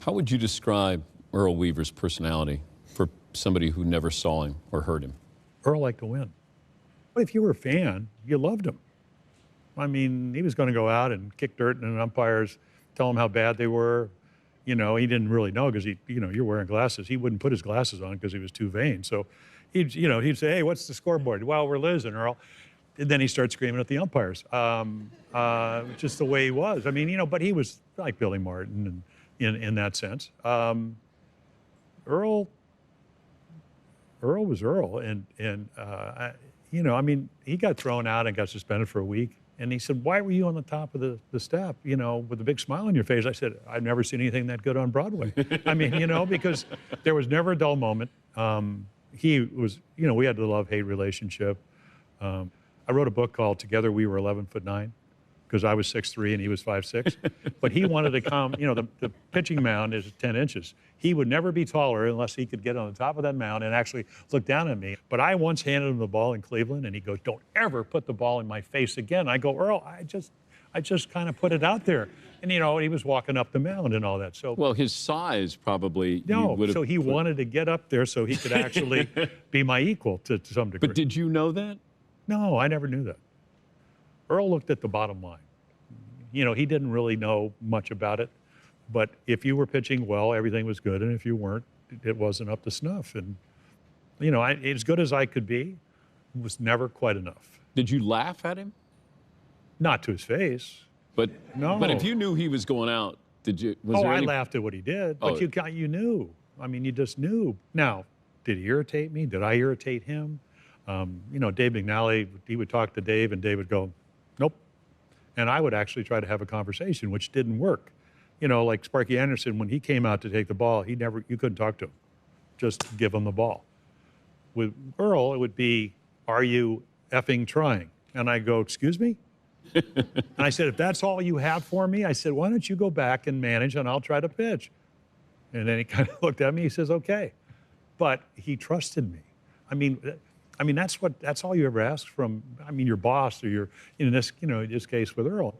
How would you describe Earl Weaver's personality for somebody who never saw him or heard him? Earl liked to win. But if you were a fan, you loved him. I mean, he was going to go out and kick dirt in umpires, tell them how bad they were. You know, he didn't really know because you're wearing glasses. He wouldn't put his glasses on because he was too vain. So he'd say, hey, what's the scoreboard? Well, we're losing, Earl. And then he starts screaming at the umpires. Just the way he was. I mean, but he was like Billy Martin in that sense. Earl was Earl. I mean, he got thrown out and got suspended for a week. And he said, why were you on the top of the step, with a big smile on your face? I said, I've never seen anything that good on Broadway. I mean, because there was never a dull moment. He was, we had the love-hate relationship. I wrote a book called Together We Were 11'9", because I was 6'3" and he was 5'6". But he wanted to come, the pitching mound is 10 inches. He would never be taller unless he could get on the top of that mound and actually look down at me. But I once handed him the ball in Cleveland, and he goes, don't ever put the ball in my face again. I go, Earl, I just kind of put it out there. And, he was walking up the mound and all that. So, well, his size probably. No, so he wanted to get up there so he could actually be my equal to some degree. But did you know that? No, I never knew that. Earl looked at the bottom line. He didn't really know much about it. But if you were pitching well, everything was good. And if you weren't, it wasn't up to snuff. And, as good as I could be, was never quite enough. Did you laugh at him? Not to his face. But no. But if you knew he was going out, did you? I laughed at what he did. But you knew. I mean, you just knew. Now, did he irritate me? Did I irritate him? Dave McNally, he would talk to Dave, and Dave would go, nope. And I would actually try to have a conversation, which didn't work. Like Sparky Anderson, when he came out to take the ball, you couldn't talk to him. Just give him the ball. With Earl, it would be, are you effing trying? And I go, excuse me? And I said, if that's all you have for me, I said, why don't you go back and manage, and I'll try to pitch. And then he kind of looked at me, he says, okay. But he trusted me. I mean, that's all you ever ask from, your boss or in this case with Earl.